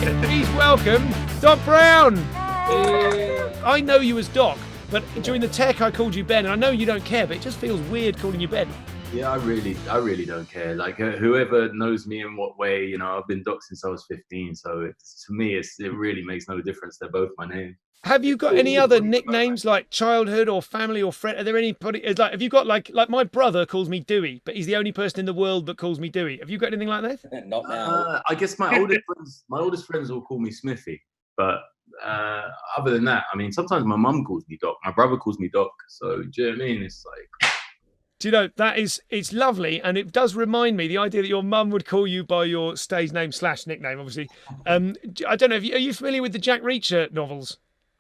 Please welcome Doc Brown. I know you as Doc, but during the tech I called you Ben, and I know you don't care, but it just feels weird calling you Ben. Yeah, I really don't care. Like whoever knows me in what way, you know, I've been Doc since I was 15. So to me, it really makes no difference. They're both my name. Have you got any other nicknames like childhood or family or friend? Are there anybody like? Have you got like my brother calls me Dewey, but he's the only person in the world that calls me Dewey. Have you got anything like that? Not now. I guess my oldest friends will call me Smithy, but other than that, I mean, sometimes my mum calls me Doc, my brother calls me Doc. So do you know what I mean? It's like. Do you know, it's lovely, and it does remind me the idea that your mum would call you by your stage name / nickname, obviously. I don't know, are you familiar with the Jack Reacher novels?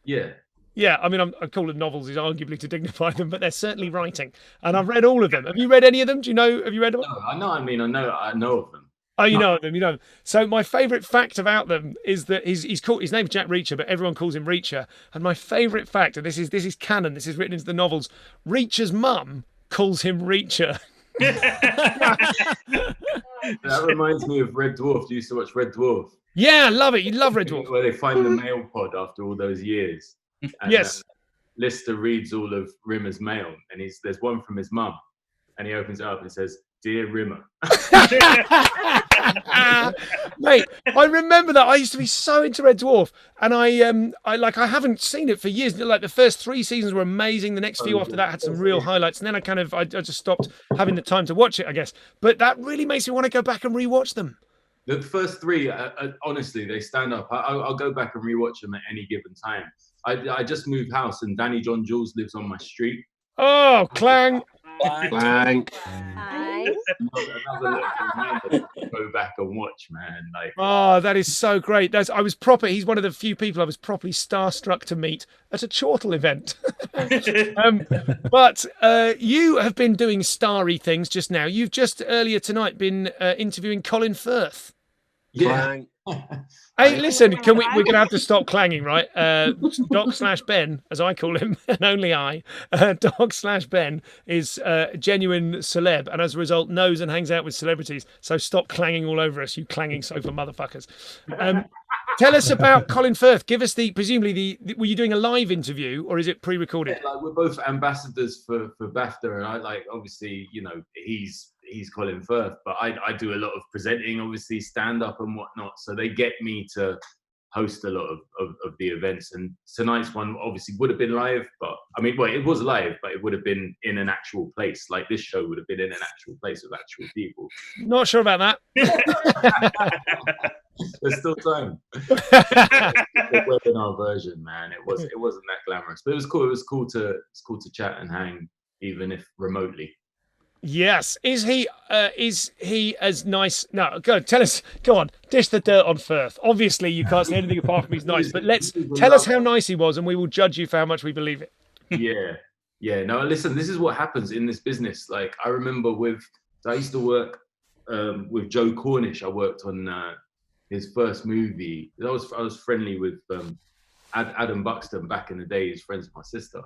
Yeah. Yeah, I mean, I call them novels is arguably to dignify them, but they're certainly writing. And I've read all of them. Have you read any of them? Have you read them? No, I know of them. Oh, you know them, you know them. So my favourite fact about them is that his name's Jack Reacher, but everyone calls him Reacher. And my favourite fact, and this is canon, this is written into the novels, Reacher's mum calls him Reacher. That reminds me of Red Dwarf. Do you used to watch Red Dwarf? Yeah, I love it. You love Red Dwarf. Where they find the mail pod after all those years. And, yes. Lister reads all of Rimmer's mail, and there's one from his mum, and he opens it up and says, "Dear Rimmer." Mate, I remember that. I used to be so into Red Dwarf, and I haven't seen it for years. Like the first 3 seasons were amazing. The next few after that had some real highlights, and then I just stopped having the time to watch it, I guess. But that really makes me want to go back and rewatch them. The first 3, honestly, they stand up. I'll go back and rewatch them at any given time. I just moved house, and Danny John Jules lives on my street. Oh, clang. Clang. Another little go back and watch, man. Like, oh, that is so great. He's one of the few people I was properly starstruck to meet at a chortle event. But you have been doing starry things just now. You've just earlier tonight been interviewing Colin Firth. Yeah. Hey, listen, we're going to have to stop clanging, right? Doc/Ben, as I call him, and only I, Doc/Ben is a genuine celeb, and as a result knows and hangs out with celebrities. So stop clanging all over us, you clanging sofa motherfuckers. Tell us about Colin Firth. Give us presumably were you doing a live interview or is it pre-recorded? Yeah, like we're both ambassadors for BAFTA, and I obviously, you know, he's Colin Firth, but I do a lot of presenting, obviously stand up and whatnot. So they get me to host a lot of the events. And tonight's one obviously would have been live, but I mean, well, it was live, but it would have been in an actual place. Like this show would have been in an actual place with actual people. Not sure about that. There's still time. The webinar version, man. It wasn't that glamorous, but it was cool. It was cool to chat and hang, even if remotely. Yes. Is he as nice? No, tell us. Go on, dish the dirt on Firth. Obviously, you can't say anything apart from he's nice, but tell us how nice he was, and we will judge you for how much we believe it. Yeah. No, listen. This is what happens in this business. Like I remember I used to work with Joe Cornish. I worked on his first movie. I was friendly with Adam Buxton back in the day. He's friends with my sister.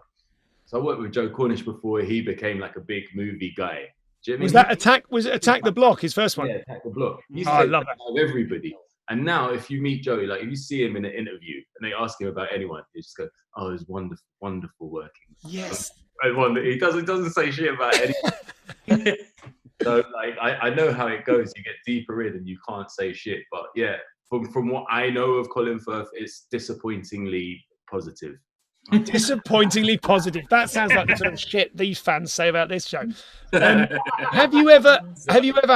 So I worked with Joe Cornish before he became like a big movie guy. Do you know what I mean? Was it Attack the Block, his first one? Yeah, Attack the Block. I love that. Of everybody. And now if you meet Joey, like if you see him in an interview and they ask him about anyone, he just go, "Oh, it was wonderful, wonderful working." Yes. He doesn't say shit about anyone. So like I know how it goes. You get deeper in and you can't say shit. But yeah, from what I know of Colin Firth, it's disappointingly positive. Disappointingly positive. That sounds like the sort of shit these fans say about this show. Have you ever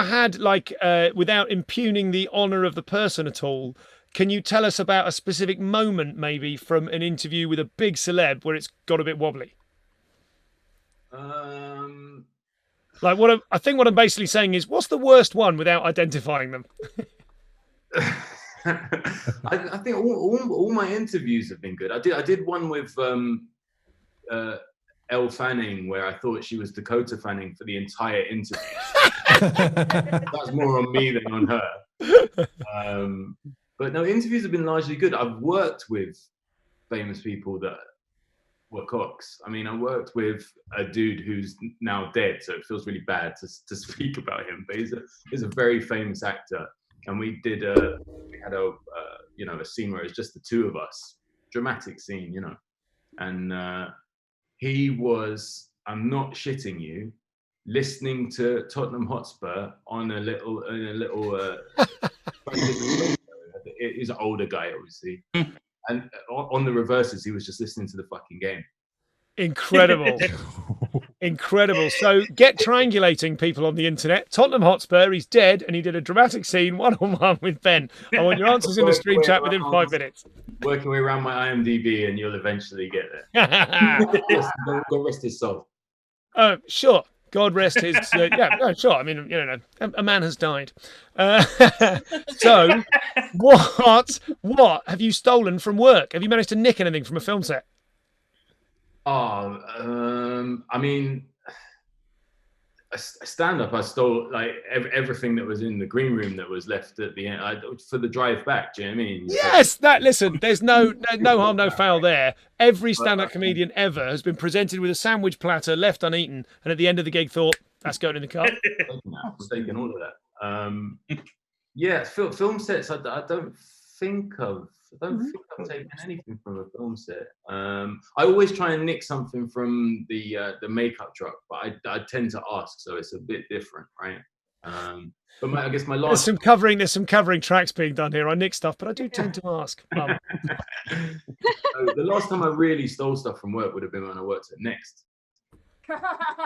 had, like, without impugning the honour of the person at all, can you tell us about a specific moment maybe from an interview with a big celeb where it's got a bit wobbly? Like I think what I'm basically saying is, what's the worst one without identifying them? I think all my interviews have been good. I did one with Elle Fanning where I thought she was Dakota Fanning for the entire interview. That's more on me than on her. But no, interviews have been largely good. I've worked with famous people that were cocks. I mean, I worked with a dude who's now dead, so it feels really bad to speak about him. But he's a very famous actor. and we had a you know, a scene where it's just the two of us, dramatic scene, you know, and he was, I'm not shitting you, listening to Tottenham Hotspur on a little he's an older guy, obviously. And on the reverses, he was just listening to the fucking game. Incredible. Incredible. So get triangulating, people on the internet. Tottenham Hotspur, he's dead, and he did a dramatic scene one-on-one with Ben. I want your answers in the stream chat within 5 minutes. Working way around my IMDb, and you'll eventually get there. God rest his soul. Sure. God rest his. Sure. I mean, you know, a man has died. So, what have you stolen from work? Have you managed to nick anything from a film set? I mean, a stand-up, I stole like everything that was in the green room that was left at the end for the drive back. Do you know what I mean? Yes, listen, there's no harm, no foul there. Every stand-up comedian ever has been presented with a sandwich platter left uneaten, and at the end of the gig thought, that's going in the car. Taking all of that. Yeah, film sets, I don't think I've taken anything from a film set. I always try and nick something from the makeup truck, but I tend to ask, so it's a bit different, right? But I guess my last there's some covering tracks being done here. I nick stuff, but I do tend to ask. So the last time I really stole stuff from work would have been when I worked at Next.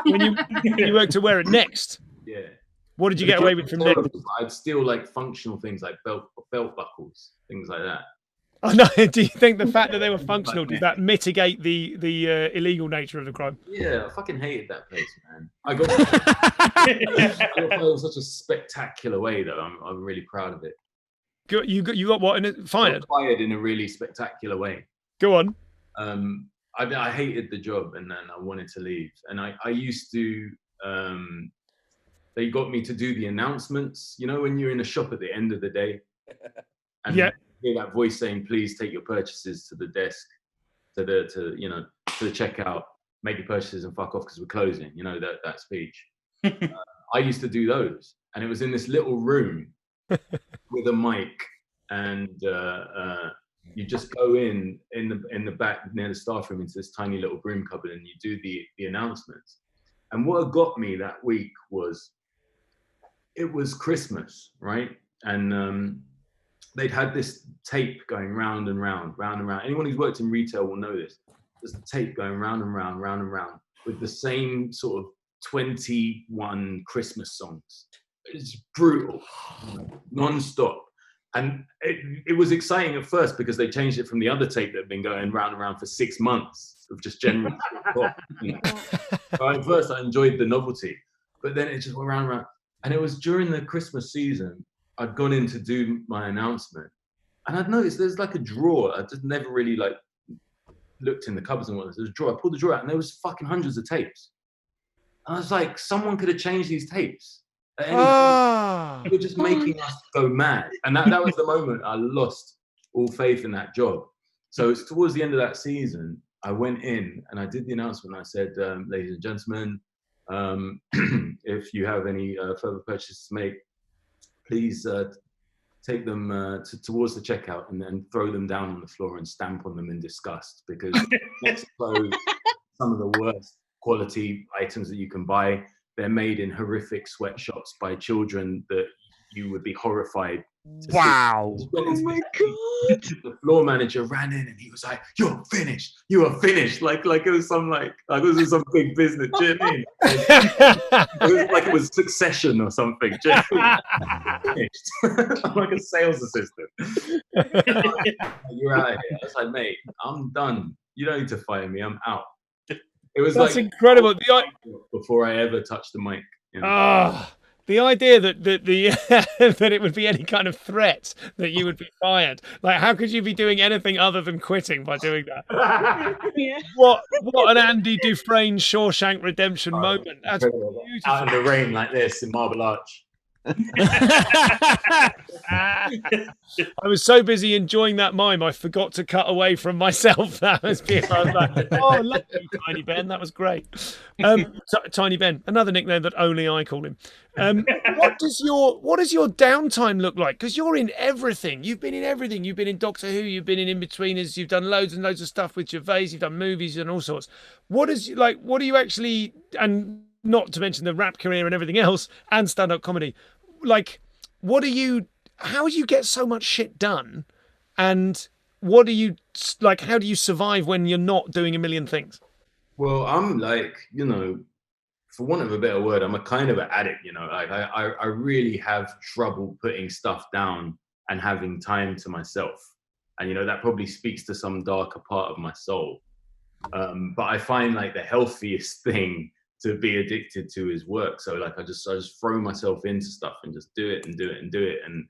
When you worked to where at Next? Yeah. What did you get away with from Next? I'd steal like functional things like belt buckles, things like that. Oh no! Do you think the fact that they were functional, does that mitigate the illegal nature of the crime? Yeah, I fucking hated that place, man. I got fired in such a spectacular way, though. I'm really proud of it. You got what in it? Fired? Fired in a really spectacular way. Go on. I hated the job, and then I wanted to leave. And I used to. They got me to do the announcements. You know, when you're in a shop at the end of the day, and yeah. Hear that voice saying, "Please take your purchases to the desk, to the checkout. Make your purchases and fuck off because we're closing." You know that speech. I used to do those, and it was in this little room with a mic, and you just go in the back near the staff room into this tiny little broom cupboard, and you do the announcements. And what got me that week was it was Christmas, right? And they'd had this tape going round and round. Anyone who's worked in retail will know this. There's a tape going round and round with the same sort of 21 Christmas songs. It's brutal, non-stop. And it was exciting at first because they changed it from the other tape that had been going round and round for 6 months of just general pop. You know? So at first I enjoyed the novelty, but then it just went round and round. And it was during the Christmas season, I'd gone in to do my announcement, and I'd noticed there's like a drawer. I just never really like looked in the cupboards and whatnot. There's a drawer. I pulled the drawer out, and there was fucking hundreds of tapes. And I was like, someone could have changed these tapes. They were just making us go mad. And that was the moment I lost all faith in that job. So it's towards the end of that season, I went in and I did the announcement. I said, ladies and gentlemen, if you have any further purchases to make, please take them towards the checkout and then throw them down on the floor and stamp on them in disgust, because Mexico, some of the worst quality items that you can buy. They're made in horrific sweatshops by children that you would be horrified to see. Wow. Oh my God. The floor manager ran in and he was like, "You're finished. You are finished." Like it was some like it was some big business. Do you know what I mean? It was like it was Succession or something. Do you know what I mean? Finished. I'm like a sales assistant. You're out of here. I was like, "Mate, I'm done. You don't need to fire me. I'm out." It was That's like incredible. Before I ever touched the mic. You know? The idea that that it would be any kind of threat that you would be fired. Like, how could you be doing anything other than quitting by doing that? Yeah. What an Andy Dufresne Shawshank Redemption moment. That's beautiful. Out in the rain like this in Marble Arch. I was so busy enjoying that mime, I forgot to cut away from myself. That was I was like, oh, lovely, Tiny Ben. That was great. Tiny Ben, another nickname that only I call him. What does your downtime look like? Because you're in everything. You've been in everything. You've been in Doctor Who. You've been in In-Betweeners. You've done loads and loads of stuff with Gervais. You've done movies and all sorts. What do you actually, and not to mention the rap career and everything else, and stand-up comedy, like, how do you get so much shit done? And how do you survive when you're not doing a million things? Well, I'm like, for want of a better word, I'm a kind of an addict, like I really have trouble putting stuff down and having time to myself. And, that probably speaks to some darker part of my soul. But I find like the healthiest thing to be addicted to is work. So like I just throw myself into stuff and just do it and do it and do it. And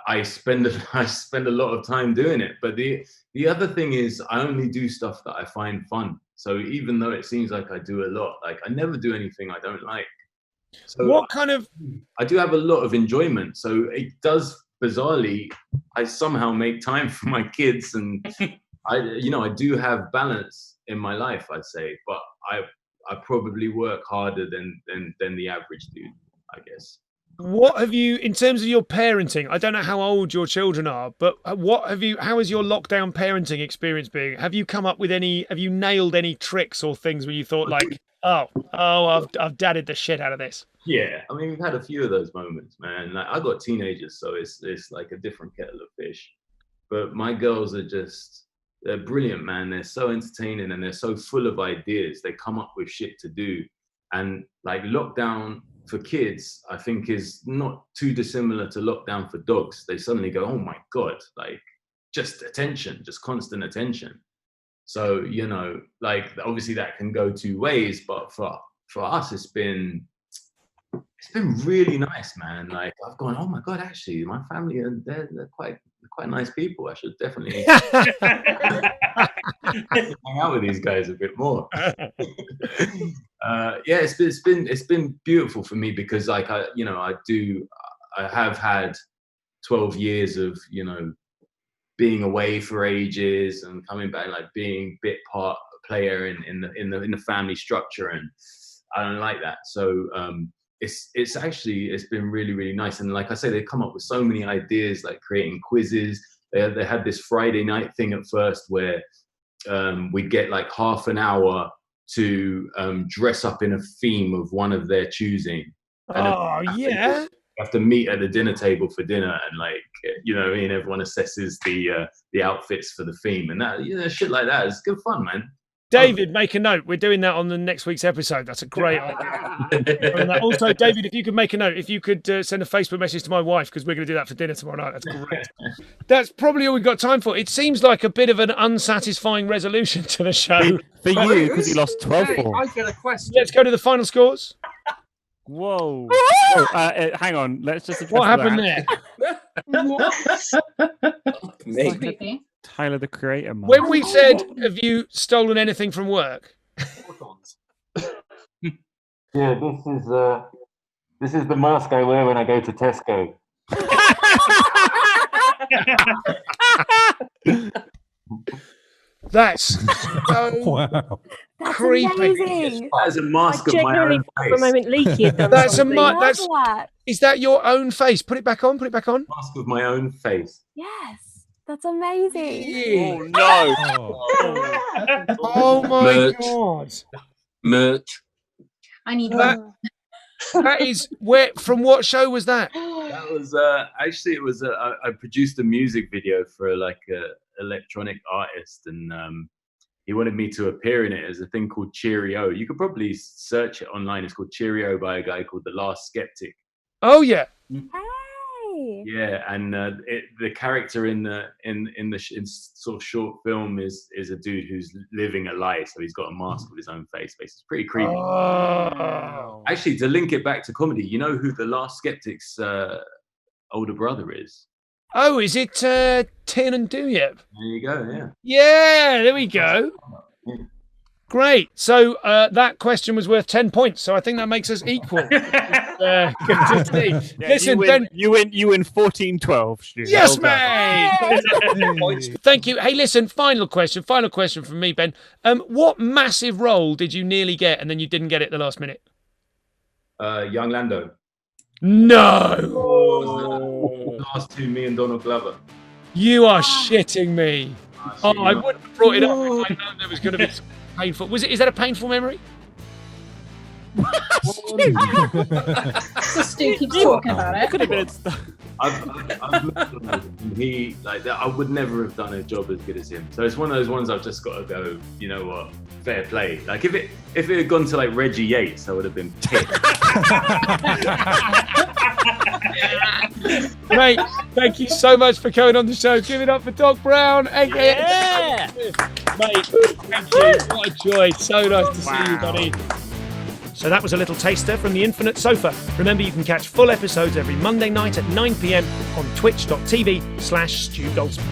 I spend a lot of time doing it. But the other thing is I only do stuff that I find fun. So even though it seems like I do a lot, like I never do anything I don't like. So I do have a lot of enjoyment. So it does, bizarrely, I somehow make time for my kids, and I do have balance in my life, I'd say, but I probably work harder than the average dude, I guess. What have you, in terms of your parenting, I don't know how old your children are, but how has your lockdown parenting experience been? Have you nailed any tricks or things where you thought like, I've dadded the shit out of this? Yeah, I mean, we've had a few of those moments, man. Like, I got teenagers, so it's like a different kettle of fish. But my girls they're brilliant, man. They're so entertaining and they're so full of ideas. They come up with shit to do. And like lockdown for kids, I think is not too dissimilar to lockdown for dogs. They suddenly go, oh my God, like just attention, just constant attention. So, like obviously that can go two ways, but for us, it's been really nice, man. Like I've gone, oh my God, actually my family, they're quite nice people. I should definitely hang out with these guys a bit more. Yeah, it's been beautiful for me because like I have had 12 years of being away for ages and coming back, like being bit part player in the family structure, and I don't like that. So it's been really, really nice. And like I say, they come up with so many ideas, like creating quizzes. They had this Friday night thing at first where we'd get like half an hour to dress up in a theme of one of their choosing. And yeah. You have to meet at the dinner table for dinner, and like everyone assesses the outfits for the theme, and that shit like that is good fun, man. David, make a note. We're doing that on the next week's episode. That's a great idea. Also, David, if you could make a note, if you could send a Facebook message to my wife, because we're going to do that for dinner tomorrow night. That's great. That's probably all we've got time for. It seems like a bit of an unsatisfying resolution to the show. For you, because you lost 12-4. I've got a question. Let's go to the final scores. Whoa. Hang on. Let's just address what happened there? Maybe. Tyler, the Creator. Mark. When we said, have you stolen anything from work? Yeah, this is the mask I wear when I go to Tesco. That's so Wow. That's creepy. amazing. That is a mask I of my genuinely own thought for a face. moment Leaky had done That's a something. mar- Love that's- that. Is that your own face? Put it back on. Put it back on. Mask of my own face. Yes, that's amazing. Yeah. No. Oh. Oh my Merch. God. Merch. I need That- one. That is where. From what show was that? That was actually it was I produced a music video for like a electronic artist, and he wanted me to appear in it as a thing called Cheerio. You could probably search it online. It's called Cheerio by a guy called The Last Skeptic. Oh yeah. Hey. Yeah, and the character in sort of short film is a dude who's living a lie, so he's got a mask with his own face. It's pretty creepy. Oh. Actually, to link it back to comedy, you know who The Last Skeptic's older brother is? Oh, is it Tin and Dooyep? There you go. Yeah. Yeah, there we go. Great. So that question was worth 10 points. So I think that makes us equal. Good to see. Yeah, Listen, you Ben. win, you win 14-12, Stu. Yes, Well done. mate. Thank you. Hey, listen. Final question from me, Ben. What massive role did you nearly get and then you didn't get it at the last minute? Young Lando. No. The last two, me and Donald Glover. You are shitting me. Oh, I wouldn't have brought it up if I'd known there was going to be something painful. Is that a painful memory? So Stu keeps talking about it. Could have been. I've met him, and he like that. I would never have done a job as good as him. So it's one of those ones I've just got to go. You know what? Fair play. Like if it had gone to like Reggie Yates, I would have been pissed. Mate, thank you so much for coming on the show. Give it up for Doc Brown, aka Yeah. Mate, thank you. What a joy. So nice to see you, buddy. So that was a little taster from the Infinite Sofa. Remember, you can catch full episodes every Monday night at 9 p.m. on twitch.tv/Stu Goldsmith.